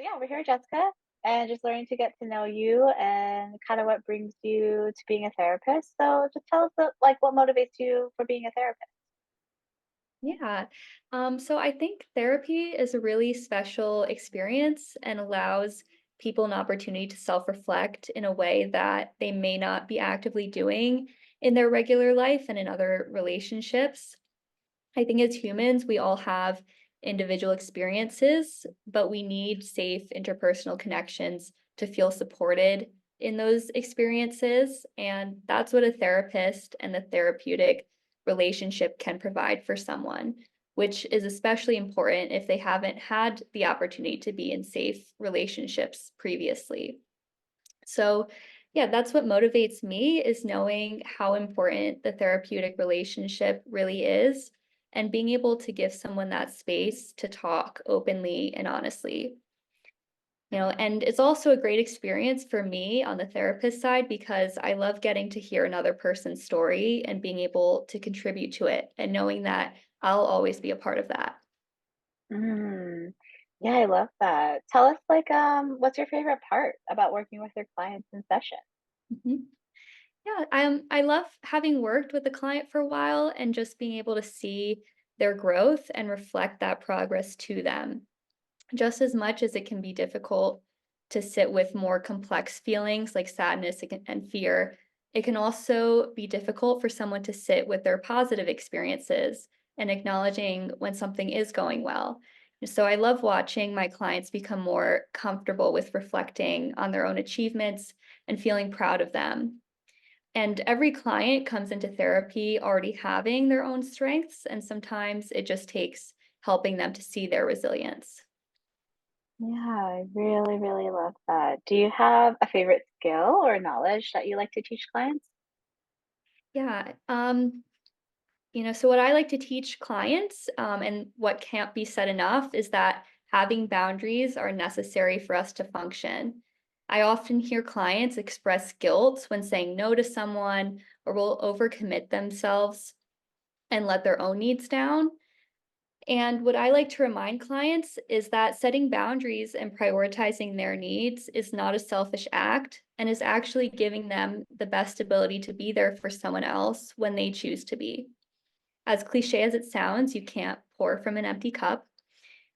So yeah, we're here, Jessica, and just learning to get to know you and kind of what brings you to being a therapist. So just tell us what motivates you for being a therapist. Yeah. So I think therapy is a really special experience and allows people an opportunity to self-reflect in a way that they may not be actively doing in their regular life and in other relationships. I think as humans, we all have individual experiences, but we need safe interpersonal connections to feel supported in those experiences. And that's what a therapist and the therapeutic relationship can provide for someone, which is especially important if they haven't had the opportunity to be in safe relationships previously. So, yeah, that's what motivates me is knowing how important the therapeutic relationship really is and being able to give someone that space to talk openly and honestly. And it's also a great experience for me on the therapist side because I love getting to hear another person's story and being able to contribute to it and knowing that I'll always be a part of that. Mm, yeah, I love that. Tell us what's your favorite part about working with your clients in session? Mhm. Yeah, I love having worked with the client for a while and just being able to see their growth and reflect that progress to them. Just as much as it can be difficult to sit with more complex feelings like sadness and fear, it can also be difficult for someone to sit with their positive experiences and acknowledging when something is going well. And so I love watching my clients become more comfortable with reflecting on their own achievements and feeling proud of them. And every client comes into therapy already having their own strengths, and sometimes it just takes helping them to see their resilience. Yeah, I really, really love that. Do you have a favorite skill or knowledge that you like to teach clients? Yeah. So what I like to teach clients, and what can't be said enough, is that having boundaries are necessary for us to function. I often hear clients express guilt when saying no to someone or will overcommit themselves and let their own needs down. And what I like to remind clients is that setting boundaries and prioritizing their needs is not a selfish act and is actually giving them the best ability to be there for someone else when they choose to be. As cliche as it sounds, you can't pour from an empty cup.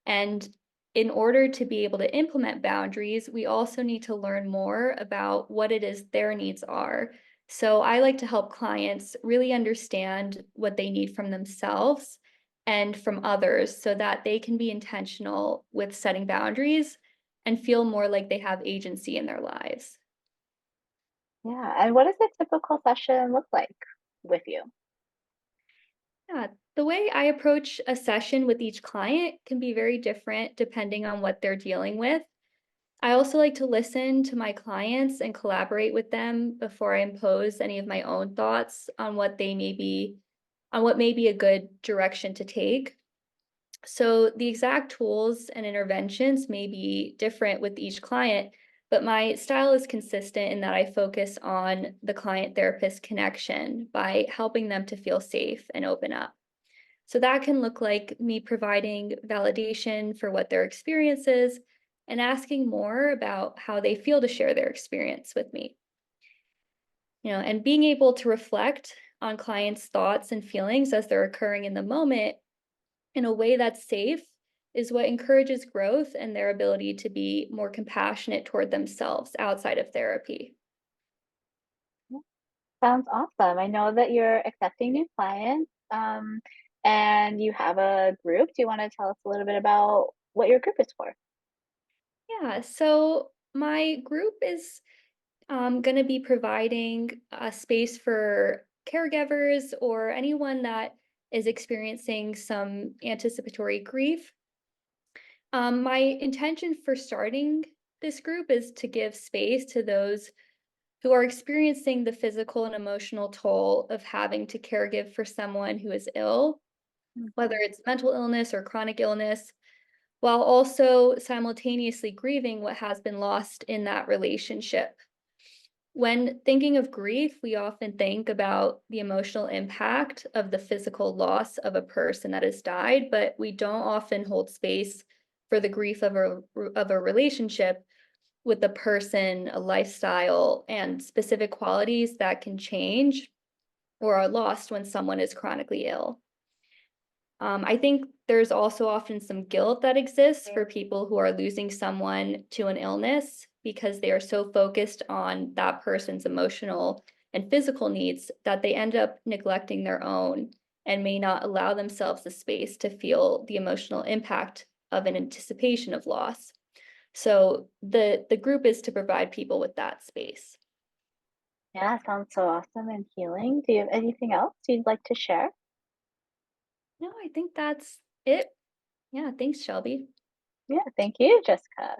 And in order to be able to implement boundaries, we also need to learn more about what it is their needs are. So I like to help clients really understand what they need from themselves and from others so that they can be intentional with setting boundaries and feel more like they have agency in their lives. Yeah, and what does a typical session look like with you? Yeah, the way I approach a session with each client can be very different depending on what they're dealing with. I also like to listen to my clients and collaborate with them before I impose any of my own thoughts on what may be a good direction to take. So the exact tools and interventions may be different with each client, but my style is consistent in that I focus on the client therapist connection by helping them to feel safe and open up. So that can look like me providing validation for what their experience is and asking more about how they feel to share their experience with me. And being able to reflect on clients' thoughts and feelings as they're occurring in the moment in a way that's safe is what encourages growth and their ability to be more compassionate toward themselves outside of therapy. Yeah, sounds awesome. I know that you're accepting new clients, and you have a group. Do you want to tell us a little bit about what your group is for? Yeah, so my group is going to be providing a space for caregivers or anyone that is experiencing some anticipatory grief. My intention for starting this group is to give space to those who are experiencing the physical and emotional toll of having to caregive for someone who is ill, whether Mhm. it's mental illness or chronic illness, while also simultaneously grieving what has been lost in that relationship. When thinking of grief, we often think about the emotional impact of the physical loss of a person that has died, but we don't often hold space for the grief of a relationship with a person, a lifestyle, and specific qualities that can change or are lost when someone is chronically ill. I think there's also often some guilt that exists for people who are losing someone to an illness because they are so focused on that person's emotional and physical needs that they end up neglecting their own and may not allow themselves the space to feel the emotional impact of an anticipation of loss. So the group is to provide people with that space. Yeah, sounds so awesome and healing. Do you have anything else you'd like to share? No, I think that's it. Yeah, thanks, Shelby. Yeah, thank you, Jessica.